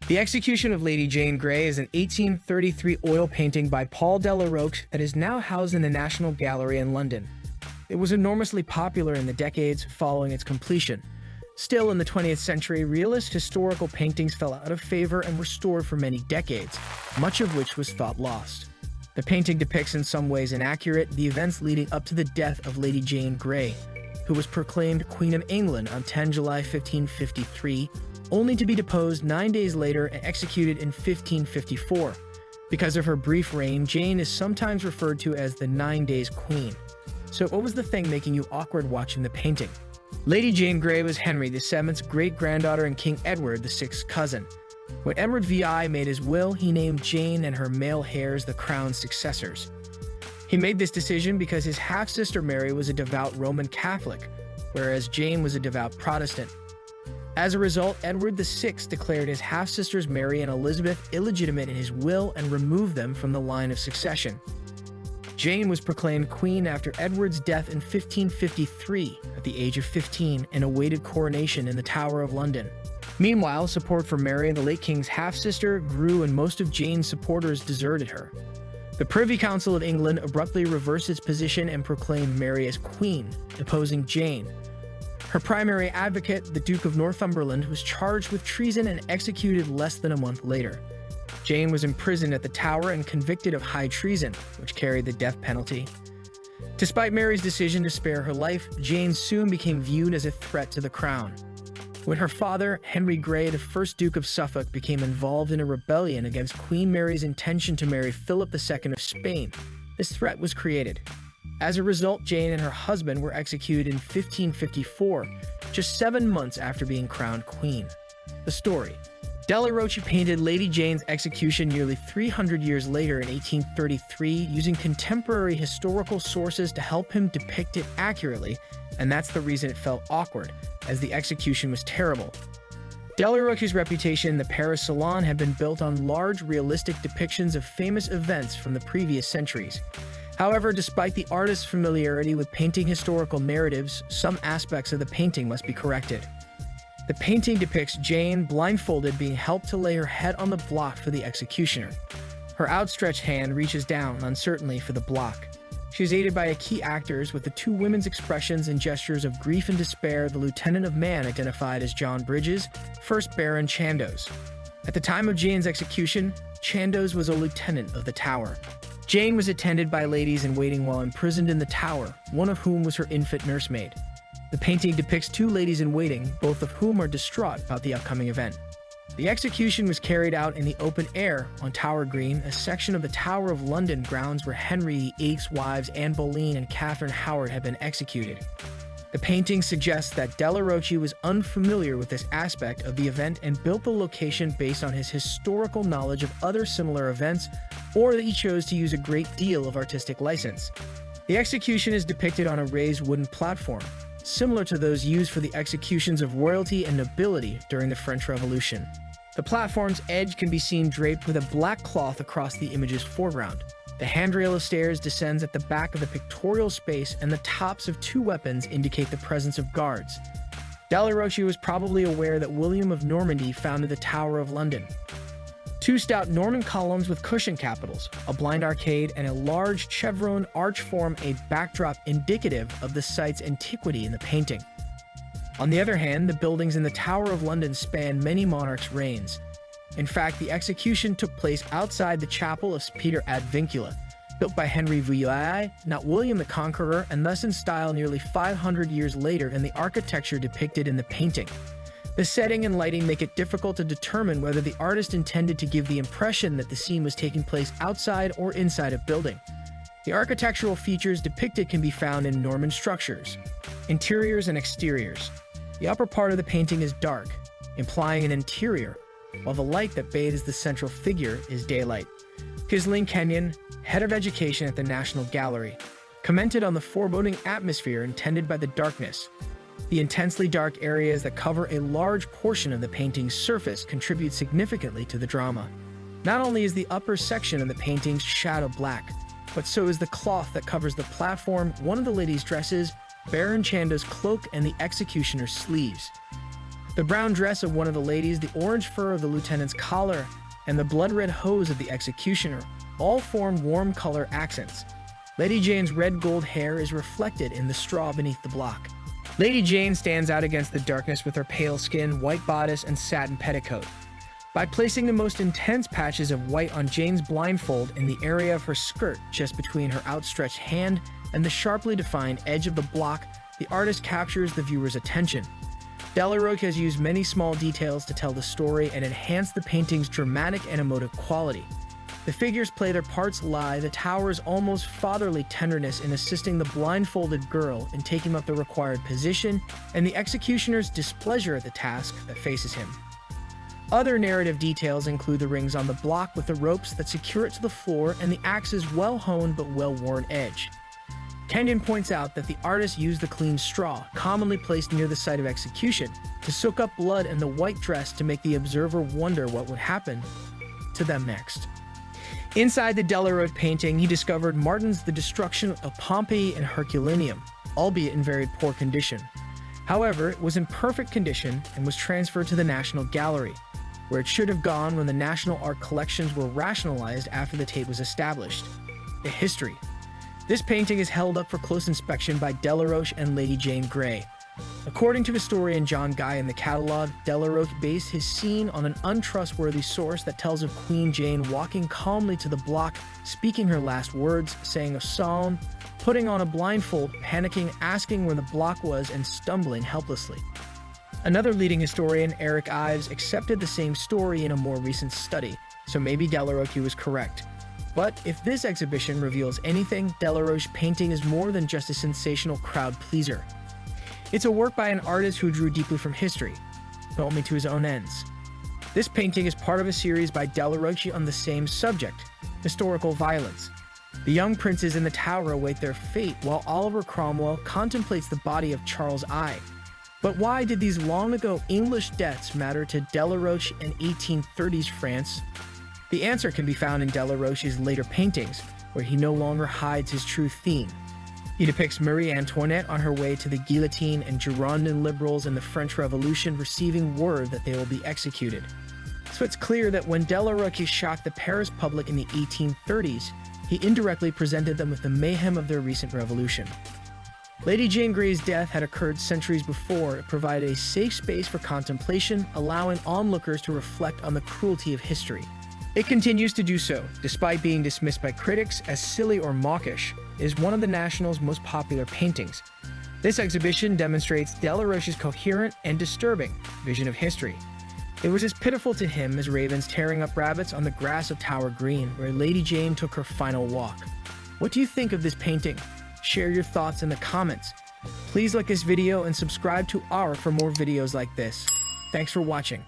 The Execution of Lady Jane Grey is an 1833 oil painting by Paul DELAROCHE that is now housed in the National Gallery in London. It was enormously popular in the decades following its completion. Still, in the 20th century, realist historical paintings fell out of favor and were stored for many decades, much of which was thought lost. The painting depicts in some ways inaccurate the events leading up to the death of Lady Jane Grey, who was proclaimed Queen of England on 10 July 1553, only to be deposed 9 days later and executed in 1554. Because of her brief reign, Jane is sometimes referred to as the 9 Days Queen. So what was the thing making you awkward watching the painting? Lady Jane Grey was Henry VII's great-granddaughter and King Edward VI's cousin. When Edward VI made his will, he named Jane and her male heirs the crown's successors. He made this decision because his half-sister Mary was a devout Roman Catholic, whereas Jane was a devout Protestant. As a result, Edward VI declared his half-sisters Mary and Elizabeth illegitimate in his will and removed them from the line of succession. Jane was proclaimed queen after Edward's death in 1553 at the age of 15 and awaited coronation in the Tower of London. Meanwhile, support for Mary, the late king's half-sister, grew and most of Jane's supporters deserted her. The Privy Council of England abruptly reversed its position and proclaimed Mary as queen, deposing Jane. Her primary advocate, the Duke of Northumberland, was charged with treason and executed less than a month later. Jane was imprisoned at the Tower and convicted of high treason, which carried the death penalty. Despite Mary's decision to spare her life, Jane soon became viewed as a threat to the crown. When her father, Henry Grey, the first Duke of Suffolk, became involved in a rebellion against Queen Mary's intention to marry Philip II of Spain, this threat was created. As a result, Jane and her husband were executed in 1554, just 7 months after being crowned queen. The story. DELAROCHE painted Lady Jane's execution nearly 300 years later in 1833 using contemporary historical sources to help him depict it accurately, and that's the reason it felt awkward, as the execution was terrible. DELAROCHE's reputation in the Paris Salon had been built on large, realistic depictions of famous events from the previous centuries. However, despite the artist's familiarity with painting historical narratives, some aspects of the painting must be corrected. The painting depicts Jane blindfolded being helped to lay her head on the block for the executioner. Her outstretched hand reaches down uncertainly for the block. She is aided by key actors with the two women's expressions and gestures of grief and despair, the Lieutenant of Man identified as John Brydges, 1st Baron Chandos. At the time of Jane's execution, Chandos was a lieutenant of the Tower. Jane was attended by ladies-in-waiting while imprisoned in the Tower, one of whom was her infant nursemaid. The painting depicts two ladies-in-waiting, both of whom are distraught about the upcoming event. The execution was carried out in the open air on Tower Green, a section of the Tower of London grounds where Henry VIII's wives Anne Boleyn and Catherine Howard had been executed. The painting suggests that DELAROCHE was unfamiliar with this aspect of the event and built the location based on his historical knowledge of other similar events, or that he chose to use a great deal of artistic license. The execution is depicted on a raised wooden platform, similar to those used for the executions of royalty and nobility during the French Revolution. The platform's edge can be seen draped with a black cloth across the image's foreground. The handrail of stairs descends at the back of the pictorial space, and the tops of two weapons indicate the presence of guards. DELAROCHE was probably aware that William of Normandy founded the Tower of London. Two stout Norman columns with cushion capitals, a blind arcade, and a large chevron arch form a backdrop indicative of the site's antiquity in the painting. On the other hand, the buildings in the Tower of London span many monarchs' reigns. In fact, the execution took place outside the Chapel of Peter ad Vincula, built by Henry VIII, not William the Conqueror, and thus in style nearly 500 years later than the architecture depicted in the painting. The setting and lighting make it difficult to determine whether the artist intended to give the impression that the scene was taking place outside or inside a building. The architectural features depicted can be found in Norman structures, interiors and exteriors. The upper part of the painting is dark, implying an interior, while the light that bathes the central figure is daylight. Ghislaine Kenyon, head of education at the National Gallery, commented on the foreboding atmosphere intended by the darkness. The intensely dark areas that cover a large portion of the painting's surface contribute significantly to the drama. Not only is the upper section of the painting's shadow black, but so is the cloth that covers the platform, one of the ladies' dresses, Baron Chandos' cloak, and the executioner's sleeves. The brown dress of one of the ladies, the orange fur of the lieutenant's collar, and the blood-red hose of the executioner all form warm color accents. Lady Jane's red gold hair is reflected in the straw beneath the block. Lady Jane stands out against the darkness with her pale skin, white bodice, and satin petticoat. By placing the most intense patches of white on Jane's blindfold in the area of her skirt just between her outstretched hand and the sharply defined edge of the block, the artist captures the viewer's attention. DELAROCHE has used many small details to tell the story and enhance the painting's dramatic and emotive quality. The figures play their parts live, the tower's almost fatherly tenderness in assisting the blindfolded girl in taking up the required position, and the executioner's displeasure at the task that faces him. Other narrative details include the rings on the block with the ropes that secure it to the floor and the axe's well-honed but well-worn edge. Kenyon points out that the artist used the clean straw, commonly placed near the site of execution, to soak up blood in the white dress to make the observer wonder what would happen to them next. Inside the DELAROCHE painting, he discovered Martin's The Destruction of Pompeii and Herculaneum, albeit in very poor condition. However, it was in perfect condition and was transferred to the National Gallery, where it should have gone when the National Art collections were rationalized after the Tate was established. The history. This painting is held up for close inspection by DELAROCHE and Lady Jane Grey. According to historian John Guy in the catalog, DELAROCHE based his scene on an untrustworthy source that tells of Queen Jane walking calmly to the block, speaking her last words, saying a psalm, putting on a blindfold, panicking, asking where the block was, and stumbling helplessly. Another leading historian, Eric Ives, accepted the same story in a more recent study, so maybe DELAROCHE was correct. But if this exhibition reveals anything, DELAROCHE painting is more than just a sensational crowd pleaser. It's a work by an artist who drew deeply from history, but only to his own ends. This painting is part of a series by DELAROCHE on the same subject, historical violence. The young princes in the tower await their fate while Oliver Cromwell contemplates the body of Charles I. But why did these long-ago English deaths matter to DELAROCHE in 1830s France? The answer can be found in DELAROCHE's later paintings, where he no longer hides his true theme. He depicts Marie Antoinette on her way to the guillotine and Girondin liberals in the French Revolution receiving word that they will be executed. So it's clear that when DELAROCHE shocked the Paris public in the 1830s, he indirectly presented them with the mayhem of their recent revolution. Lady Jane Grey's death had occurred centuries before. It provided a safe space for contemplation, allowing onlookers to reflect on the cruelty of history. It continues to do so, despite being dismissed by critics as silly or mawkish. It is one of the National's most popular paintings. This exhibition demonstrates DELAROCHE's coherent and disturbing vision of history. It was as pitiful to him as ravens tearing up rabbits on the grass of Tower Green, where Lady Jane took her final walk. What do you think of this painting? Share your thoughts in the comments. Please like this video and subscribe to our for more videos like this. Thanks for watching.